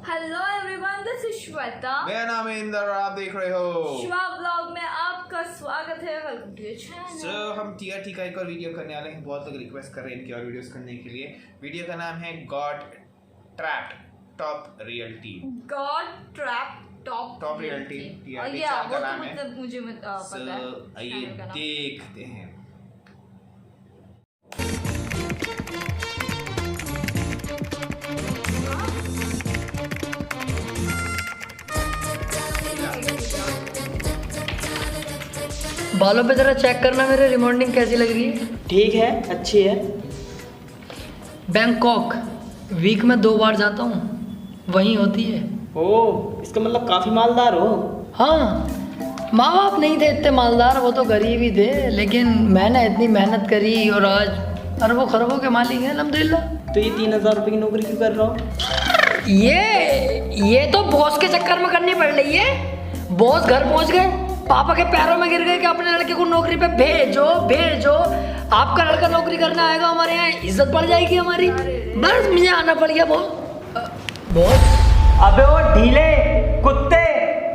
Hello everyone, this is Shweta. मेरा नाम है इंदर और आप देख रहे हो शिवा ब्लॉग में आपका स्वागत है। Welcome to your channel. हम टीआरटी का एक और वीडियो करने वाले हैं। बहुत लोग रिक्वेस्ट कर रहे हैं इनकी और वीडियोस करने के लिए। वीडियो का नाम है got trapped top reality. God trap top reality TRT channel का नाम है। मतलब मुझे पता है। आइए देखते हैं। बालों पे जरा चेक करना मेरे रिमॉन्डिंग कैसी लग रही है। ठीक है, अच्छी है। बैंकॉक वीक में 2 बार जाता हूँ, वहीं होती है। ओह, इसका मतलब काफी मालदार हो। हाँ, माँ बाप नहीं थे इतने मालदार, वो तो गरीब ही थे, लेकिन मैंने इतनी मेहनत करी और आज अरबों खरबों के मालिक हैं अल्हम्दुलिल्लाह। तो ये 3000 रुपये की नौकरी क्यों कर रहा हो? ये तो बॉस के चक्कर में करनी पड़ रही है। बॉस घर पहुंच गए, पापा के पैरों में गिर गए कि अपने लड़के को नौकरी पे भेजो भेजो। आपका लड़का नौकरी करने आएगा, हमारे यहाँ इज्जत बढ़ जाएगी हमारी। बस मुझे आना पड़ गया बॉस। अबे वो ढीले कुत्ते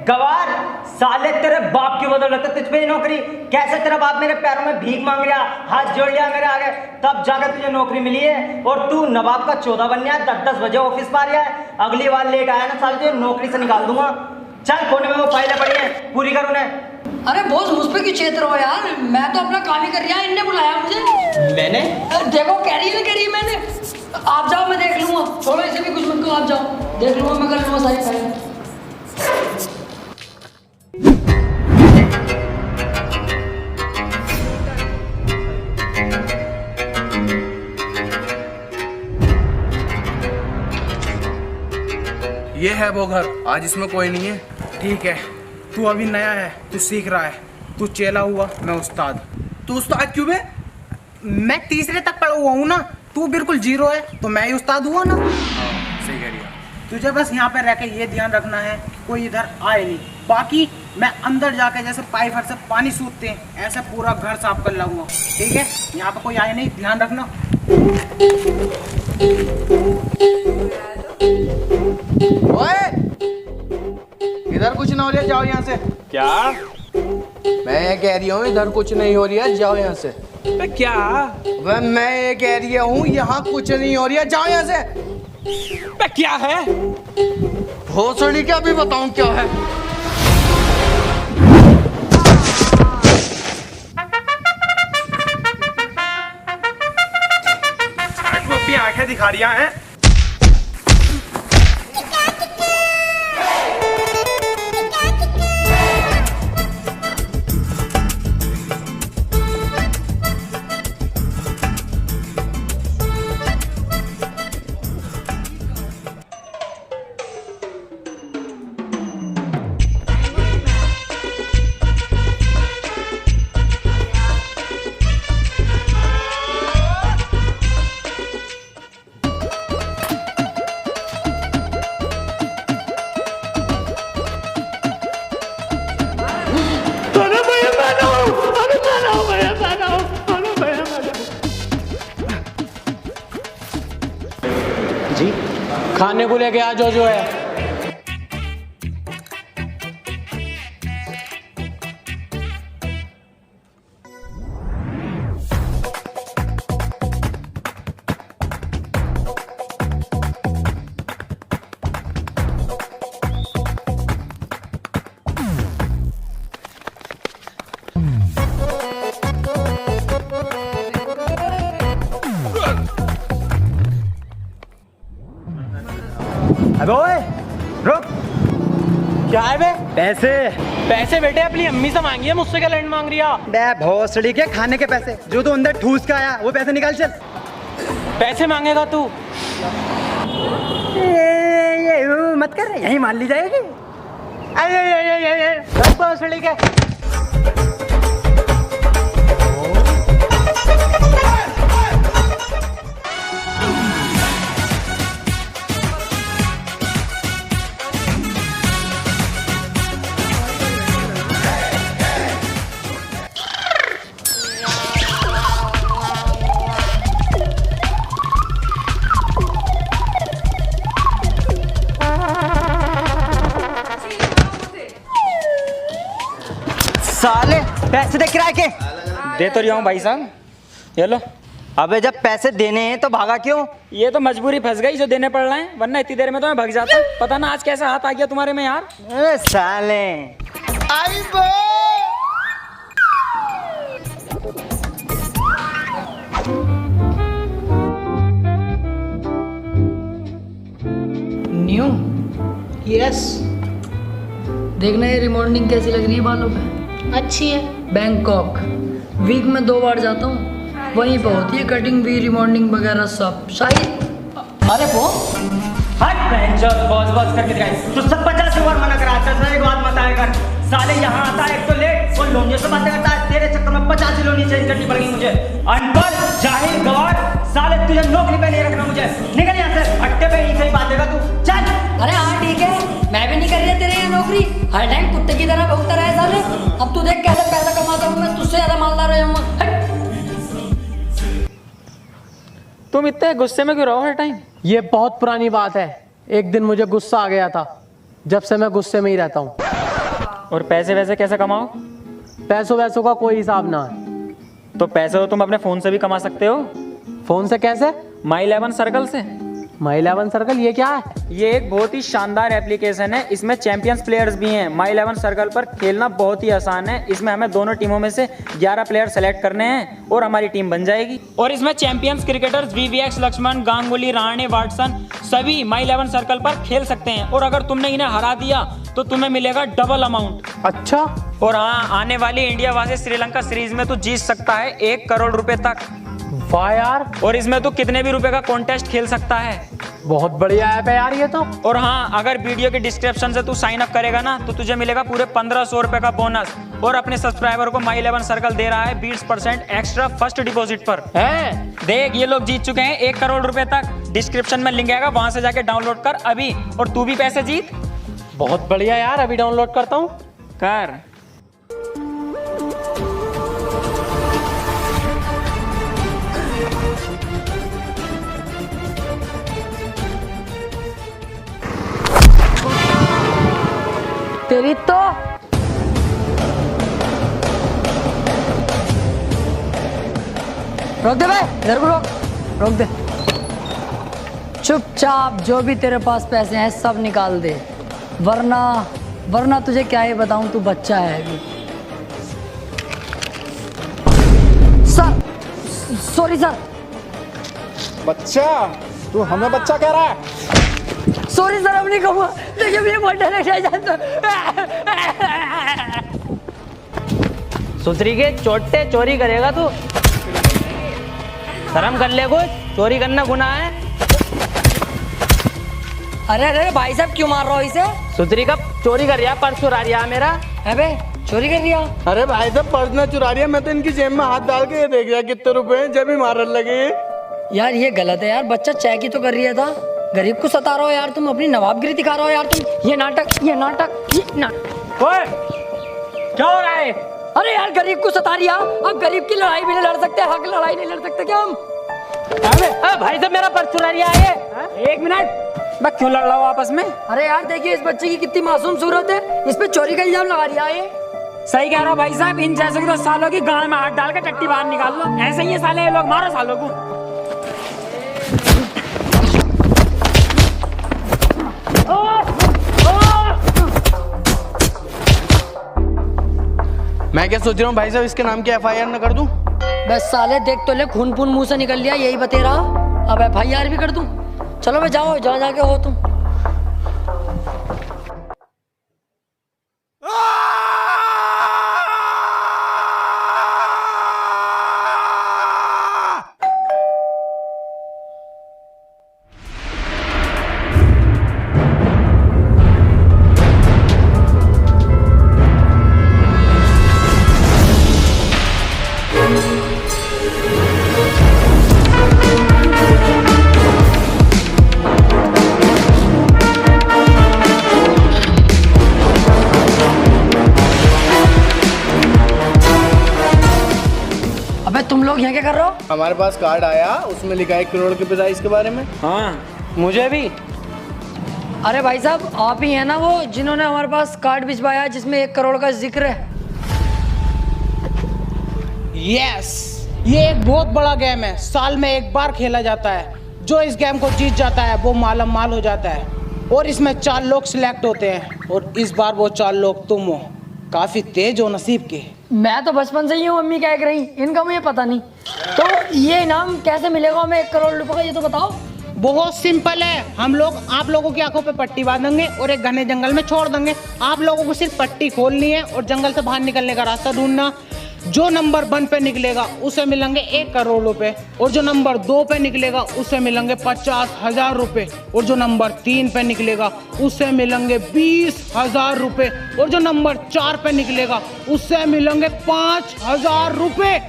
गवार साले, तेरे बाप की बदौलत तुझ पे नौकरी। कैसे तेरा बाप मेरे पैरों में भीख मांग रहा, हाथ जोड़ लिया मेरे आगे, तब जाकर तुझे नौकरी मिली है। और तू नवाब का 14 बन गया, 10-10 बजे ऑफिस पा रहा है। अगली बार लेट आया ना साले, तुझे नौकरी से निकाल दूंगा। चल, कोने में वो फाइलें पड़ी हैं, पूरी कर उन्हें। अरे बॉस, मुझ पे क्यों चेत रहे हो यार, मैं तो अपना काम ही कर रहा। इनने बुलाया मुझे। मैंने देखो कह रही है मैंने। आप जाओ, मैं देख लूंगा। छोड़ो इसे भी, कुछ मत कहो, आप जाओ, देख लूंगा, मैं कर लूंगा सारी फाइलें। ये है वो घर, आज इसमें कोई नहीं है। ठीक है, तू अभी नया है, तू सीख रहा है, तू चेला हुआ, मैं उस्ताद। तू उस्ताद क्यों बे? मैं तीसरे तक पढ़ा हुआ हूँ ना, तू बिल्कुल जीरो है, तो मैं ही उस्ताद हुआ ना। सही कह रही है। तुझे बस यहाँ पे रह के ये ध्यान रखना है कि कोई इधर आए नहीं। बाकी मैं अंदर जाके जैसे पाइपर से पानी सूखते हैं, ऐसे पूरा घर साफ कर लगूंगा। ठीक है, यहाँ पे कोई आए नहीं, ध्यान रखना। ओए, इधर कुछ ना हो रहा, जाओ यहाँ से। क्या? मैं ये कह रही हूँ इधर कुछ नहीं हो रही है, जाओ यहाँ से। क्या? वह मैं ये कह रही हूँ यहाँ कुछ नहीं हो रही है, जाओ यहाँ से। क्या है? भोसड़ी क्या भी बताऊँ क्या है। आंखें दिखा रही हैं। जी, खाने को लेके आ जो है। अबे ओए, रुक। क्या है बे? पैसे बेटे अपनी अम्मी से मांगी है, मुझसे क्या लैंड मांग रही है? बे भोसड़ी के खाने के पैसे, जो तू अंदर ठूस का आया वो पैसे निकाल। चल, पैसे मांगेगा तू? ये मत कर, यहीं मान ली जाएगी। भोसड़ी के साले पैसे दे किराए के। दे तो रहा हूँ भाई साहब, ये लो। अबे जब पैसे देने हैं तो भागा क्यों? ये तो मजबूरी फंस गई जो देने पड़ रहे हैं, वरना इतनी देर में तो मैं भाग जाता। पता ना आज कैसा हाथ आ गया तुम्हारे में यार। अरे साले न्यू यस, देखना ये रिमॉर्निंग कैसी लग रही है बालों पे। अच्छी है। बैंकॉक वीक में 2 बार जाता हूँ, वहीं पर होती है कटिंग भी, रिमॉर्निंग वगैरह सब। शायद अरे वो हट बेंचर बॉस करके दिखाई। तू सब 50 बार मना करा, चल एक बात मत आया कर। साले यहाँ आता है एक तो लेट और लोनियों से बातें करता है। तेरे चक्कर में 50 लोनी चेंज करनी पड़ेगी मुझे। अनपढ़ जाहिल गवार, साले तुझे नौकरी पे नहीं रखना मुझे। निकल यहाँ से, हट्टे पे ही सही बात देगा तू। चल। अरे हाँ ठीक है, मैं भी नहीं कर रही तेरे यहाँ नौकरी। हर टाइम कुत्ते की तरह भौंकता रहे साले। अब तू देख कैसे पैसा कमाता हूँ मैं, तुझसे ज्यादा मालदार रहूँगा। तुम इतने गुस्से में क्यों रहो हर टाइम? ये बहुत पुरानी बात है। एक दिन मुझे गुस्सा आ गया था, जब से मैं गुस्से में ही रहता हूँ। और पैसे वैसे कैसे कमाओ? पैसों वैसों का कोई हिसाब ना है। तो पैसे तो तुम अपने फोन से भी कमा सकते हो। फोन से कैसे? माई 11 सर्कल से। माई 11 सर्कल ये क्या है? ये एक बहुत ही शानदार एप्लीकेशन है, इसमें चैंपियंस प्लेयर्स भी हैं। माई 11 सर्कल पर खेलना बहुत ही आसान है। इसमें हमें दोनों टीमों में से 11 प्लेयर सेलेक्ट करने हैं और हमारी टीम बन जाएगी। और इसमें champions cricketers VVS, Laxman, Ganguly, Rane, Watson सभी माई 11 सर्कल पर खेल सकते हैं। और अगर तुमने इन्हें हरा दिया तो तुम्हें मिलेगा डबल अमाउंट। अच्छा। और हाँ, आने वाली इंडिया वर्सेस श्रीलंका सीरीज में तू जीत सकता है 1 करोड़ रुपए तक। वाह यार, और इसमें तू कितने भी रुपए का कॉन्टेस्ट खेल सकता है। बहुत बढ़िया ऐप है यार ये तो। और हाँ, अगर वीडियो के डिस्क्रिप्शन से तू साइन अप करेगा ना तो तुझे मिलेगा पूरे 1500 रुपए का बोनस। और अपने सब्सक्राइबर को माई 11 सर्कल दे रहा है 20% एक्स्ट्रा फर्स्ट डिपॉजिट पर। है देख, ये लोग जीत चुके हैं 1 करोड़ रुपए तक। डिस्क्रिप्शन में लिंक आएगा, वहां से जाके डाउनलोड कर अभी, और तू भी पैसे जीत। बहुत बढ़िया यार, अभी डाउनलोड करता हूँ। कर। तेरी तो रोक दे भाई, इधर को रोक दे। चुपचाप जो भी तेरे पास पैसे हैं सब निकाल दे, वरना तुझे क्या ही बताऊं, तू बच्चा है अभी। Sir, sorry sir. बच्चा? तू हमें बच्चा कह रहा है? सॉरी सर, अब नहीं कहूँगा। देखिए मुझे बहुत डर लग रहा है। सुथरी के चोटे चोरी करेगा तू? शर्म कर ले कुछ, चोरी करना गुनाह है। अरे अरे भाई साहब क्यों मार रहा हो इसे? सुथरी का चोरी कर रहा, पर्स चुरा रहा मेरा। अबे चोरी कर रिया? अरे भाई साहब पर्स ना चुरा रहा, मैं तो इनकी जेब में हाथ डाल के ये देख रहा कितने रुपए हैं, जब ही मारने लगे। यार ये गलत है यार, बच्चा चेक ही तो कर रहा था। गरीब को सता रहे हो यार तुम, अपनी नवाबगिरी दिखा रहे हो यार तुम। ये नाटक। ओए, क्या हो रहा है? अरे यार गरीब को सता रिया, अब गरीब की लड़ाई भी नहीं लड़ सकते, हक लड़ाई नहीं लड़ सकते क्या हम? अबे भाई साहब मेरा पर्स चुरा लिया है ये। 1 मिनट, मैं क्यों लड़ रहा हूँ आपस में? अरे यार देखिए इस बच्चे की कितनी मासूम सूरत है, इस पे चोरी का इल्जाम लगा रिया है। सही कह रहा हूँ भाई साहब, इन जैसे तो सालों की गाल में हाथ डाल के टट्टी बाहर निकाल लो। ऐसे ही है साले ये लोग, मारो सालों को। मैं क्या सोच रहा हूँ भाई साहब, इसके नाम की FIR न कर दूं? बस साले देख तो ले, खून पून मुंह से निकल लिया, यही बते रहा। अब FIR भी कर दूं? चलो भाई जाओ, जहाँ जाके हो तुम। अबे तुम लोग यहाँ क्या कर रहे हो? हमारे पास कार्ड आया, उसमें लिखा है 1 करोड़ के प्राइस के बारे में। हाँ, मुझे भी। अरे भाई साहब आप ही हैं ना वो जिन्होंने हमारे पास कार्ड भिजवाया जिसमें 1 करोड़ का जिक्र है? यस, ये एक बहुत बड़ा गेम है, साल में एक बार खेला जाता है। जो इस गेम को जीत जाता है वो मालम माल हो जाता है। और इसमें 4 लोग सिलेक्ट होते हैं और इस बार वो 4 लोग तुम हो। काफी तेज हो नसीब के। मैं तो बचपन से ही हूँ, मम्मी क्या कह रही, इनका मुझे पता नहीं। तो ये इनाम कैसे मिलेगा हमें 1 करोड़ रुपए का, ये तो बताओ। बहुत सिंपल है, हम लोग आप लोगों की आंखों पे पट्टी बांधेंगे और एक घने जंगल में छोड़ देंगे। आप लोगों को सिर्फ पट्टी खोलनी है और जंगल से बाहर निकलने का रास्ता ढूंढना। जो नंबर 1 पे निकलेगा उसे मिलेंगे 1 करोड़ रुपए, और जो नंबर 2 पे निकलेगा उसे मिलेंगे 50,000 रुपए, और जो नंबर 3 पे निकलेगा उसे मिलेंगे 20,000 रुपए, और जो नंबर 4 पे निकलेगा उससे मिलेंगे 5,000 रुपए।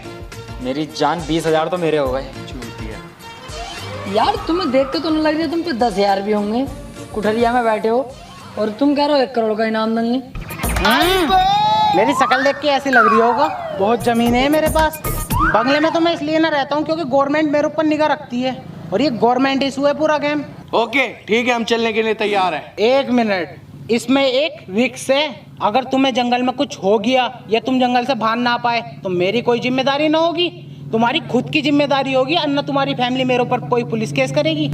मेरी जान 20,000 तो मेरे हो गए। यार तुम्हें देख के तो नहीं लग रही है तुम पे 10,000 भी होंगे। कुठरिया में बैठे हो और तुम कह रहे हो 1 करोड़ का इनाम देंगे। मेरी शक्ल देख के ऐसी लग रही होगा, बहुत जमीन है मेरे पास। बंगले में तो मैं इसलिए ना रहता हूँ क्योंकि गवर्नमेंट मेरे ऊपर निगाह रखती है, और ये गवर्नमेंट इशू है पूरा गेम। ओके ठीक है, हम चलने के लिए तैयार हैं। 1 मिनट, इसमें एक रिक्स है। अगर तुम्हें जंगल में कुछ हो गया या तुम जंगल से भाग ना पाए तो मेरी कोई जिम्मेदारी ना होगी, तुम्हारी खुद की जिम्मेदारी होगी, अन्ना तुम्हारी फैमिली मेरे ऊपर कोई पुलिस केस करेगी।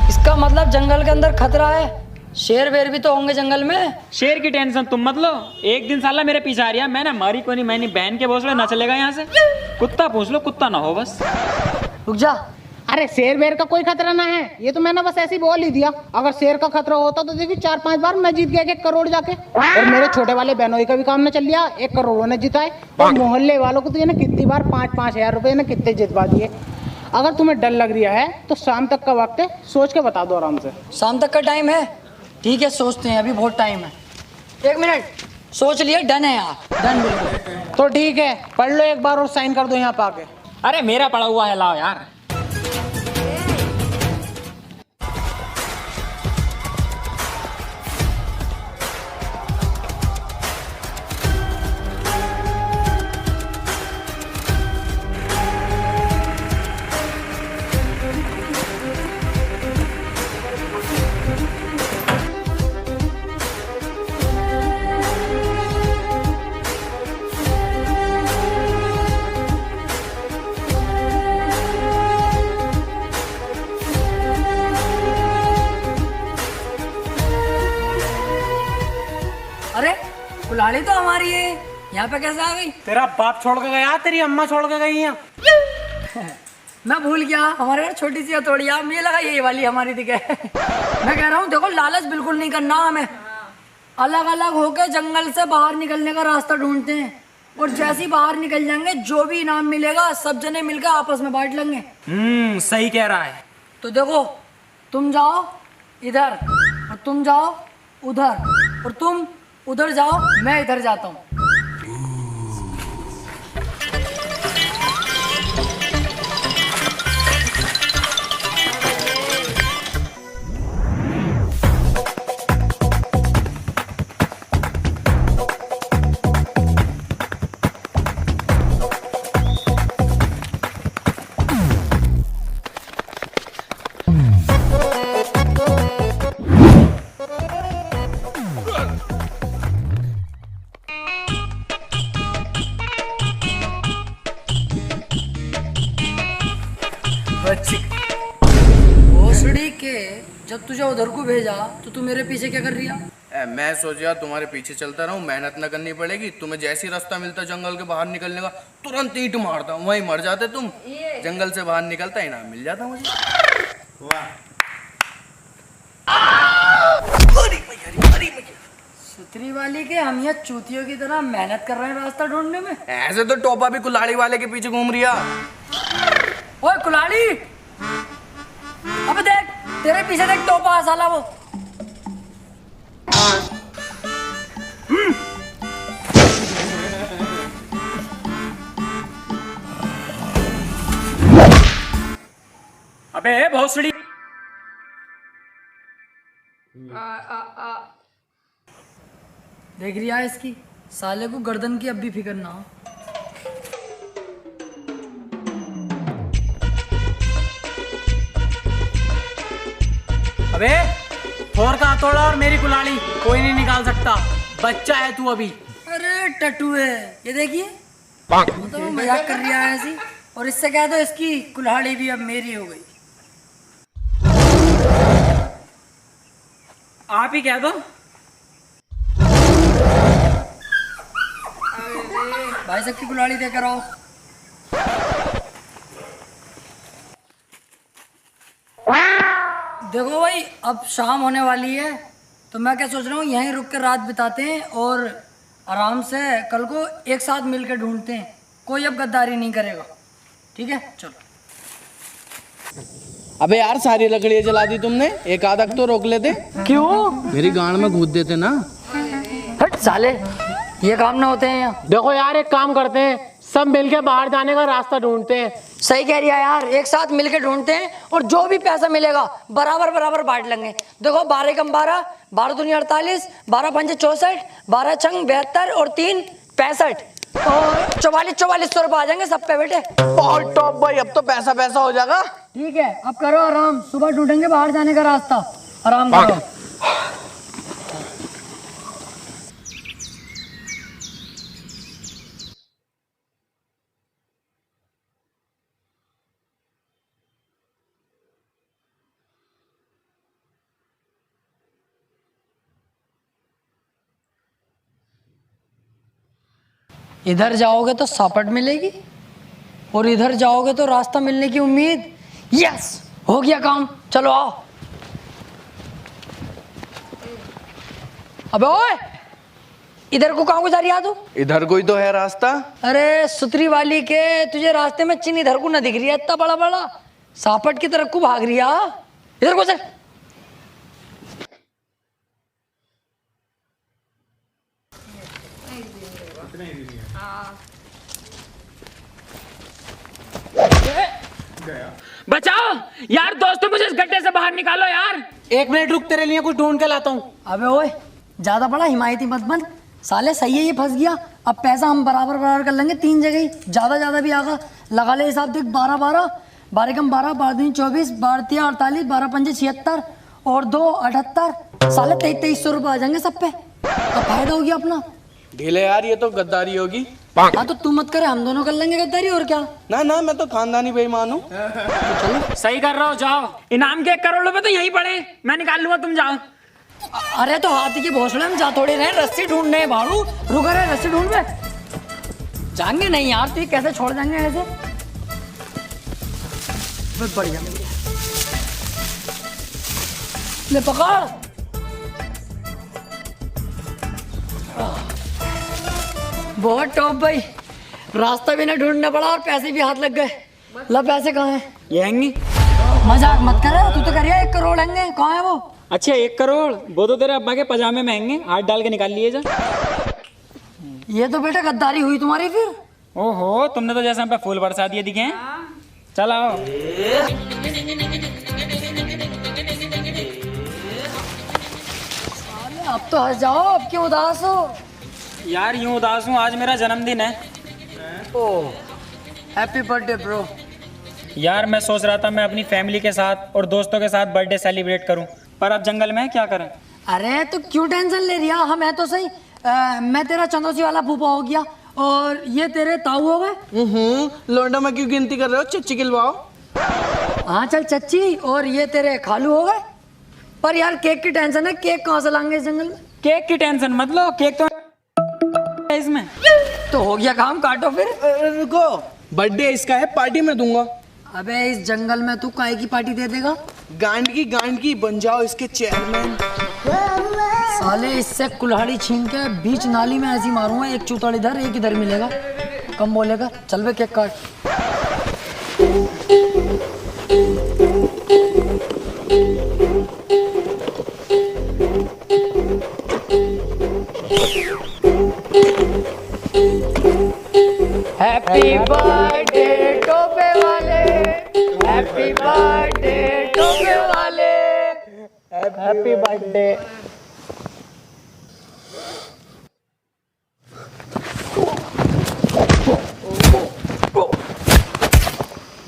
इसका मतलब जंगल के अंदर खतरा है, शेर वेर भी तो होंगे जंगल में। शेर की टेंशन तुम मत लो, एक दिन साला मेरे पीछे आ रही है, मैंने मारी को नहीं, मैंने बहन के भोसले ना चलेगा यहाँ से। कुत्ता पूछ लो, कुत्ता ना हो बस। रुक जा, अरे शेर वेर का कोई खतरा ना है, ये तो मैंने बस ऐसे ही बोल ही दिया। अगर शेर का खतरा होता तो देखिए 4-5 बार मैं जीत गया 1 करोड़ जाके, और मेरे छोटे वाले बहनोई का भी काम न चल लिया, 1 करोड़ ने जिताए। और मोहल्ले वालों को तो ये ना कितनी बार 5-5 हजार रुपए ना कितने जितवा दिए। अगर तुम्हें डर लग रहा है तो शाम तक का वक्त है, सोच के बता दो आराम से। शाम तक का टाइम है? ठीक है, सोचते हैं, अभी बहुत टाइम है। 1 मिनट, सोच लिया, डन है यार, डन बिल्कुल। तो ठीक है, पढ़ लो एक बार और साइन कर दो यहाँ पे आके। अरे मेरा पड़ा हुआ है, लाओ यार। अरे कुल्हाड़ी तो हमारी है, यहाँ पे कैसे आ गई? तेरा बाप छोड़ के गया, तेरी अम्मा छोड़ के गई यहाँ। मैं भूल गया, हमारे यहाँ छोटी सी हथौड़ी है, मुझे लगा ये वाली हमारी दिखे। मैं कह रहा हूँ देखो, लालच बिल्कुल नहीं करना हमें। अलग अलग होके जंगल से बाहर निकलने का रास्ता ढूंढते हैं, और जैसे ही बाहर निकल जाएंगे जो भी इनाम मिलेगा सब जने मिलकर आपस में बांट लेंगे। सही कह रहा है। तो देखो, तुम जाओ इधर और तुम जाओ उधर, और तुम उधर जाओ, मैं इधर जाता हूँ। भोसड़ी के जब तुझे उधर को भेजा तो तू मेरे पीछे क्या कर रही है? मैं सोचा तुम्हारे पीछे चलता रहूं, मेहनत न करनी पड़ेगी। तुम्हें जैसी रास्ता मिलता जंगल के बाहर निकलने का, तुरंत ईंट मारता, वहीं मर जाते तुम। जंगल से बाहर निकलता ही ना मिल जाता मुझे। सुतरी वाली के हम यहाँ चूतियों की तरह मेहनत कर रहे हैं रास्ता ढूंढने में। ऐसे तो टोपा भी कुल्हाड़ी वाले के पीछे घूम रिया। ओए कुल्हाड़ी, अबे देख तेरे पीछे देख, टोपा साला वो। अबे भोसड़ी, देख रही है इसकी, साले को गर्दन की अब भी फिक्र ना हो। अबे थोर का हथौड़ा और मेरी कुल्हाड़ी कोई नहीं निकाल सकता, बच्चा है तू अभी। अरे टट्टू है, ये देखिए तो मजाक कर रहा है ऐसी। और इससे कह दो इसकी कुल्हाड़ी भी अब मेरी हो गई। आप ही कह दो। भाई साहब की कुल्हाड़ी देकर आओ। देखो भाई अब शाम होने वाली है, तो मैं क्या सोच रहा हूँ यहीं रुक कर रात बिताते हैं और आराम से कल को एक साथ मिलकर ढूंढते हैं। कोई अब गद्दारी नहीं करेगा, ठीक है? चलो। अबे यार सारी लकड़ियाँ जला दी तुमने, एक आधा तो रोक लेते। क्यों? मेरी गांड में घूद देते ना। हट साले, ये काम ना होते हैं यहाँ। देखो यार एक काम करते हैं, सब मिलके बाहर जाने का रास्ता ढूंढते हैं। सही कह रही है यार, एक साथ मिलके ढूंढते हैं और जो भी पैसा मिलेगा बराबर बराबर बांट लेंगे। देखो 12 कम 12, 12 दूनी 48, 12 पंजे 64, 12 छंग 72 और 3 65 और 4400 रुपये आ जाएंगे सब पे बेटे। और टॉप भाई अब तो पैसा पैसा हो जाएगा। ठीक है अब करो आराम, सुबह ढूंढेंगे बाहर जाने का रास्ता। आराम करो। इधर जाओगे तो सापट मिलेगी और इधर जाओगे तो रास्ता मिलने की उम्मीद। यस, हो गया काम। चलो आओ। अबे ओए, इधर को कहाँ को जा रही है तू? इधर कोई तो है रास्ता। अरे सुतरी वाली के, तुझे रास्ते में चिन्ह इधर को न दिख रही है इतना बड़ा बड़ा, सापट की तरफ को भाग रही है। इधर को चल। बचाओ यार दोस्तों, मुझे इस गड्ढे से बाहर निकालो यार। 1 मिनट रुक, तेरे लिए कुछ ढूंढ के लाता हूँ। अबे ओए, ज्यादा बड़ा हिमायती मत बन साले। सही है ये फंस गया। अब पैसा हम बराबर बराबर कर लेंगे, 3 जगह ही। ज्यादा भी आगा लगा ले हिसाब। देख 12 12, 12 कम 12, 12 दूनी 24, 12 तिया 48, 12 पंजे 76 और 2 78। साले 2300 रुपये आ जाएंगे सब पे। अब फायदा हो गया अपना। ढीले यार, ये तो गद्दारी होगी। हाँ तो तू मत करे, हम दोनों कर लेंगे गद्दारी। और क्या? ना ना, मैं तो खानदानी बेईमान हूँ। सही कर रहा हो, जाओ। इनाम के 1 करोड़ रुपए तो यहीं पड़े, मैं निकाल लूंगा, तुम जाओ। अरे तो हाथी के भोसले में जा थोड़ी रहे, रस्सी ढूंढने हैं भाड़ू। रुक रहे, रस्सी ढूंढ में जाएंगे नहीं यार। तू कैसे छोड़ जाएंगे ऐसे? बहुत बढ़िया मिल गया। ले पकड़। बहुत टॉप भाई, रास्ता भी ना ढूंढना पड़ा और पैसे भी हाथ लग गए। ला पैसे कहाँ हैं? ये हैंगी। मजाक मत कर, तू तो करिए 1 करोड़ हैंगे। कहाँ है वो? अच्छा 1 करोड़, वो तो तेरे अब्बा के पजामे में हैंगे, हाथ डाल के निकाल लिए जा। ये तो बेटा गद्दारी हुई तुम्हारी फिर। ओहो, तुमने तो जैसे हम पे फूल बरसा दिए दिखे हैं। चल आओ। अब तो हंस जाओ, अब क्यों उदास हो? यार यूं उदास हूँ, आज मेरा जन्मदिन है। ओह, हैप्पी बर्थडे ब्रो। यार मैं सोच रहा था मैं अपनी फैमिली के साथ और दोस्तों के साथ बर्थडे सेलिब्रेट करूं, पर अब जंगल में क्या करें। अरे तो क्यों टेंशन ले रही है? हम है तो सही। मैं तेरा चंदोसी वाला फूफा हो गया और ये तेरे ताऊ हो गए। लोंडा में क्यों गिनती कर रहे हो? चच्ची गिलवाओ। हाँ चल चच्ची, और ये तेरे खालू हो गए। पर यार केक की टेंशन है, केक कहाँ से लाएंगे इस जंगल में? केक की टेंशन मत लो, केक तो इसमें। तो हो गया काम, काटो फिर। रुको, बर्थडे इसका है, पार्टी मैं दूंगा। अबे इस जंगल में तू काय की पार्टी दे देगा? गांड की बन जाओ इसके चेयरमैन। साले इससे कुल्हाड़ी छीन के बीच नाली में ऐसी मारूंगा, एक चूतड़ इधर एक इधर मिलेगा। कम बोलेगा। चल बे केक काट। हैप्पी बर्थडे टोपे वाले, हैप्पी बर्थडे टोपे वाले, हैप्पी बर्थडे।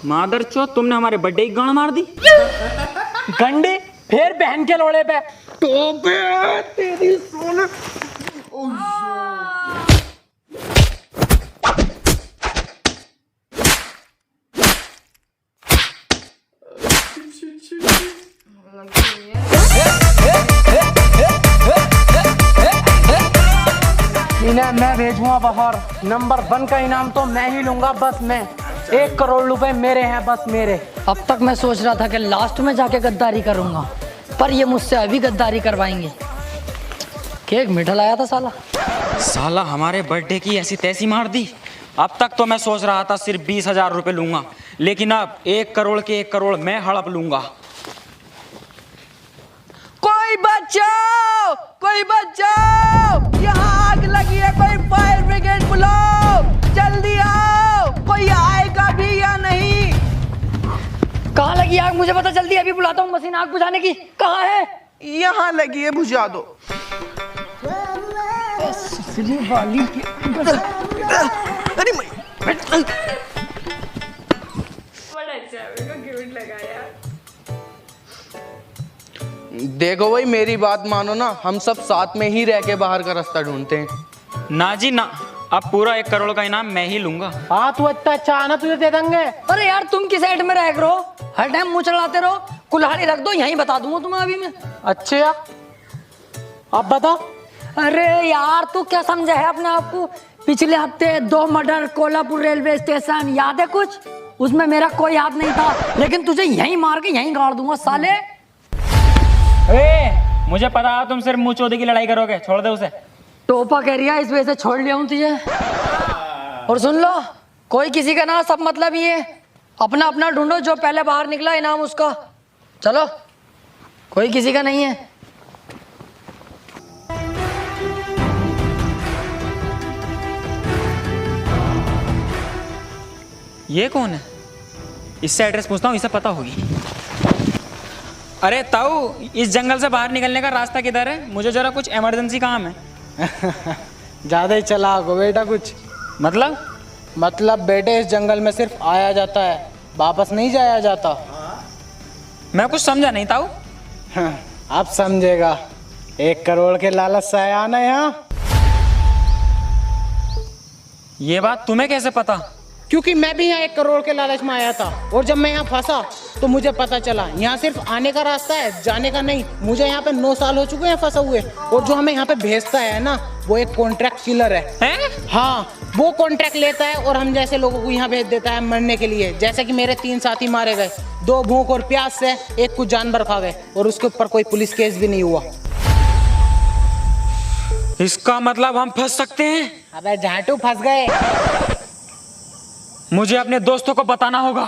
मादरचोद, तुमने हमारे बर्थडे की गांड मार दी। गंडे फिर बहन के लोड़े पे। टोपे तेरी सोने। भेजूंगा बाहर। नंबर 1 का इनाम तो मैं ही लूंगा, बस मैं। 1 करोड़ रुपए मेरे हैं, बस मेरे। अब तक मैं सोच रहा था कि लास्ट में जाके गद्दारी करूंगा, पर ये मुझसे अभी गद्दारी करवाएंगे। केक मीठा लाया था साला। साला हमारे बर्थडे की ऐसी तैसी मार दी। अब तक तो मैं सोच रहा था सिर्फ 20,000 रुपए लूंगा, लेकिन अब 1 करोड़ के 1 करोड़ मैं हड़प लूंगा। कोई बचाओ, कोई बचाओ, यहाँ आग लगी है, कोई फायर ब्रिगेड बुलाओ, जल्दी आओ, कोई आएगा भी या नहीं? कहाँ लगी आग मुझे पता, जल्दी अभी बुलाता हूँ मशीन आग बुझाने की। कहाँ है? यहाँ लगी है, बुझा दो। वाली अरे बड़ा अच्छा है, मेरे को क्यूट लगा यार। देखो भाई, मेरी बात मानो ना, हम सब साथ में ही रह के बाहर का रास्ता ढूंढते हैं। ना जी ना, अब पूरा 1 करोड़ का इनाम मैं ही लूंगा। हाँ तू इतना अच्छा आना, तुझे दे देंगे। अरे यार तुम किस साइड में रह रहो, हर टाइम मुंह चढ़ाते रहो। कुल्हाड़ी रख दो, यहीं बता दूंगा तुम्हें अभी मैं। अच्छा अब बता। अरे यार तू क्या समझा है अपने आप को? पिछले हफ्ते 2 मर्डर कोल्हापुर रेलवे स्टेशन, याद है कुछ? उसमें मेरा कोई हाथ नहीं था, लेकिन तुझे यहीं मार के यहीं गाड़ दूंगा साले। मुझे पता है तुम सिर्फ मुंह चोदी की लड़ाई करोगे, छोड़ दे उसे। टोपा कह रही है, इस वजह से छोड़ लिया हूँ तुझे। और सुन लो, कोई किसी का ना सब मतलब ही है। अपना अपना ढूंढो, जो पहले बाहर निकला इनाम उसका। चलो, कोई किसी का नहीं है। ये कौन है? इससे एड्रेस पूछता हूँ, इसे पता होगी। अरे ताऊ, इस जंगल से बाहर निकलने का रास्ता किधर है? मुझे जरा कुछ इमरजेंसी काम है। ज्यादा ही चलाक हो बेटा। कुछ मतलब बेटे, इस जंगल में सिर्फ आया जाता है, वापस नहीं जाया जाता। मैं कुछ समझा नहीं ताऊ। अब समझेगा। 1 करोड़ के लालच से आया ना यहाँ। ये बात तुम्हें कैसे पता? क्योंकि मैं भी यहाँ 1 करोड़ के लालच में आया था, और जब मैं यहाँ फंसा तो मुझे पता चला यहाँ सिर्फ आने का रास्ता है, जाने का नहीं। मुझे यहाँ पे 9 साल हो चुके हैं फंसा हुए, और जो हमें यहाँ पे भेजता है ना, वो एक कॉन्ट्रैक्ट किलर है। हाँ, वो कॉन्ट्रैक्ट लेता है और हम जैसे लोगों को यहाँ भेज देता है मरने के लिए। जैसे कि मेरे 3 साथी मारे गए, 2 भूख और प्यास से, 1 कुछ जानवर खा गए, और उसके ऊपर कोई पुलिस केस भी नहीं हुआ। इसका मतलब हम फंस सकते हैं? अबे झाटू, फंस गए। मुझे अपने दोस्तों को बताना होगा।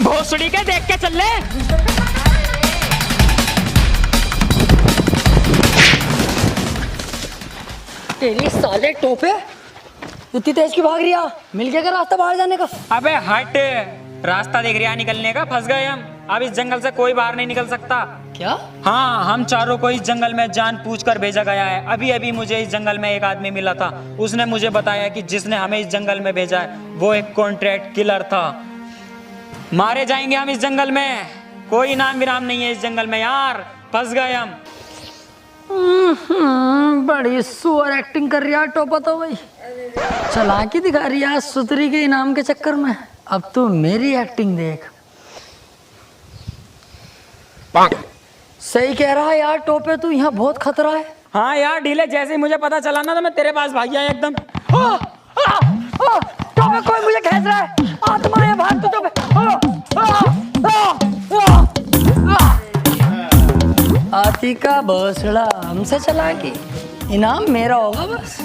भोसड़ी के देख के चल ले। तेरी साले टोपे, इतनी तेज की भाग रही है? मिल गया क्या रास्ता बाहर जाने का? अबे हट, रास्ता देख रहा निकलने का, फंस गए हम। अब इस जंगल से कोई बाहर नहीं निकल सकता। क्या? हाँ, हम चारों को इस जंगल में जान पूछकर भेजा गया है। अभी अभी मुझे इस जंगल में एक आदमी मिला था, उसने मुझे बताया कि जिसने हमें इस जंगल में भेजा है वो एक कॉन्ट्रैक्ट किलर था। मारे जाएंगे हम इस जंगल में, कोई नाम विराम नहीं है इस जंगल में यार, फंस गए हम। बड़ी सुअर एक्टिंग कर रही है टोपा तो भाई, चालाकी दिखा रही है सुतरी के इनाम के चक्कर में। अब तू मेरी एक्टिंग देख। सही कह रहा है यार टोपे, तू यहाँ बहुत खतरा है। हाँ यार ढीले, जैसे ही मुझे पता चला ना तो मैं तेरे पास भाग गया एकदम। टोपे कोई मुझे खींच रहा है, आत्मा है, भाग तू टोपे। हाथी का भोसड़ा हमसे चला के इनाम मेरा होगा बस।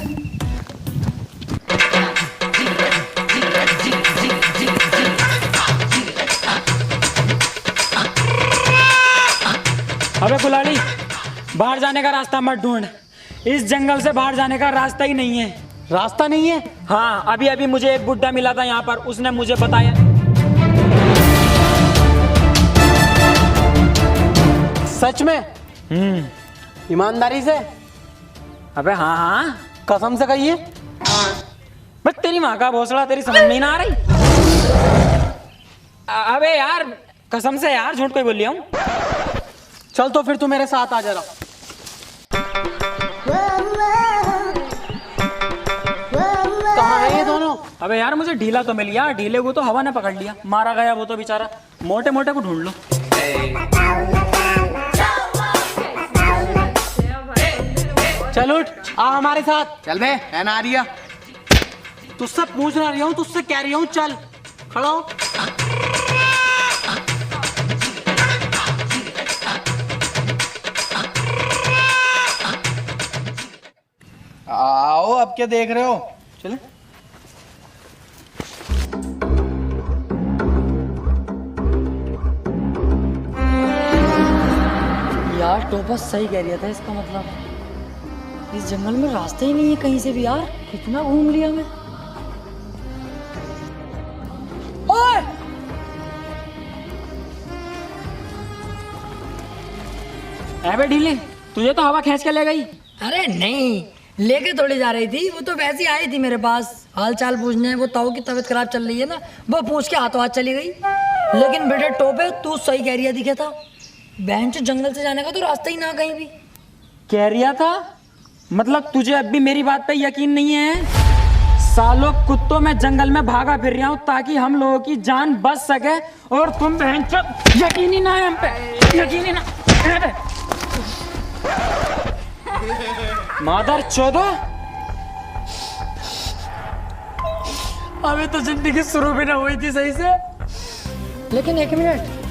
अबे कुलाड़ी, बाहर जाने का रास्ता मत ढूंढ, इस जंगल से बाहर जाने का रास्ता ही नहीं है। रास्ता नहीं है? हाँ, अभी अभी मुझे एक बुड्ढा मिला था यहाँ पर, उसने मुझे बताया। सच में? ईमानदारी से? अबे हाँ हाँ, कसम से कहिए। बस तेरी माँ का भोसड़ा, तेरी समझ में ना आ रही। अबे यार कसम से यार, झूठ कोई बोल लिया हूँ। चल तो फिर तू मेरे साथ आ जरा। कहाँ है ये दोनों? अबे यार मुझे ढीला तो मिल गया, ढीले को तो हवा ने पकड़ लिया, मारा गया वो तो बेचारा। मोटे मोटे को ढूंढ लो। चल उठ, आ हमारे साथ। चल बे, है ना आर्या? तुझसे पूछ रहा हूँ, तुझसे कह रही हूँ, चल खड़ा हो। आओ, अब क्या देख रहे हो? चले। यार टोपा सही कह रहा था, इसका मतलब इस जंगल में रास्ता ही नहीं है कहीं से भी यार। कितना घूम लिया मैं। ओए! अबे ढीले, तुझे तो हवा खींच के ले गई। अरे नहीं, लेके थोड़ी जा रही थी, वो तो वैसे ही आई थी मेरे पास हाल चाल पूछने। वो ताऊ की तबीयत खराब चल रही है ना, वो पूछ के हाथों हाथ चली गई। लेकिन बेटे टोपे, तू सही कह रही है, दिखे था बहन चो जंगल से जाने का तो रास्ता ही ना कहीं भी। कह रिया था मतलब तुझे अब भी मेरी बात पे यकीन नहीं है? सालों कुत्तों में जंगल में भागा फिर रहा हूँ ताकि हम लोगों की जान बच सके, और तुम बहन चो यकीन ही ना है हम पे, यकीन ही ना। मादर चौदह, अभी तो जिंदगी शुरू भी ना हुई थी सही से। लेकिन एक मिनट,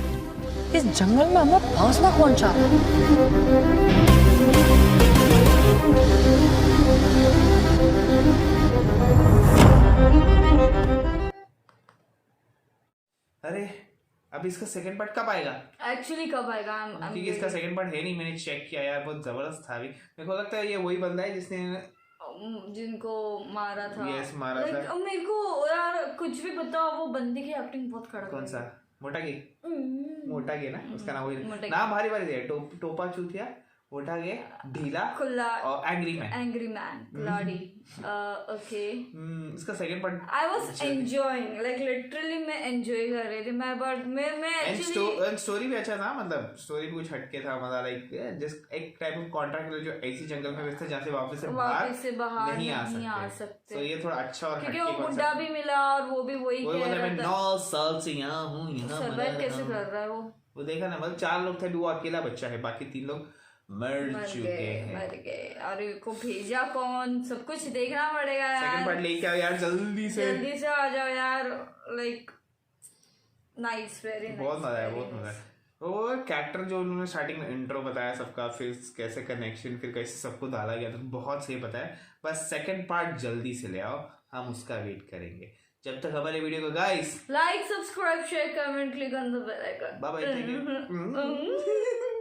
इस जंगल में हमें फांसना कौन चाह रहा है? अरे अब इसका सेकंड पार्ट कब आएगा? एक्चुअली कब आएगा? क्योंकि इसका सेकंड पार्ट है नहीं, मैंने चेक किया यार, बहुत जबरदस्त था। अभी मेरे को लगता है ये वही बंदा है जिसने जिनको मारा था। यस, मारा था। मेरे को यार कुछ भी बताओ, वो बंदी की एक्टिंग बहुत खराब। कौन सा? मोटा गे? मोटा गे ना उसका नाम? वही मोटा गे। नाम भारी भारी है। टोपा चूतिया, मोटा गे, ढीला खुला और एंग्री मैन। एंग्री मैन, कुल्हाड़ी। ओके, इसका second part I was enjoying, like literally मैं एंजॉय कर रही थी। मैं एक्चुअली स्टोरी भी अच्छा था, मतलब स्टोरी भी कुछ हटके था, मतलब लाइक जस्ट एक टाइप ऑफ कॉन्ट्रैक्ट जो ऐसी जंगल में बेचते जहाँ से वापस से बाहर नहीं आ सकते। तो ये थोड़ा अच्छा और क्योंकि वो बुड्ढा भी मिला और वो भी वही कह रहा था 9 साल से यहाँ हूँ, यहाँ सर्वाइव कैसे कर रहा है वो देखा ना, मतलब 4 लोग थे, वो अकेला बच्चा है, बाकी 3 लोग मर चुके हैं। मर गए। और को भेजा कौन, सब कुछ देखना पड़ेगा यार। सेकंड पार्ट लेके आओ यार, जल्दी से आ जाओ यार। लाइक नाइस, वेरी नाइस, बहुत मजा आया, बहुत मजा आया। वो कैरेक्टर जो उन्होंने स्टार्टिंग में इंट्रो बताया सबका, फिर कैसे कनेक्शन, फिर कैसे सबको डाला गया, तो बहुत सही बताया। बस सेकंड पार्ट जल्दी से ले आओ, हम उसका वेट करेंगे। जब तक हमारे वीडियो को guys like, subscribe, share, comment, click on the bell icon. Bye bye, thank you.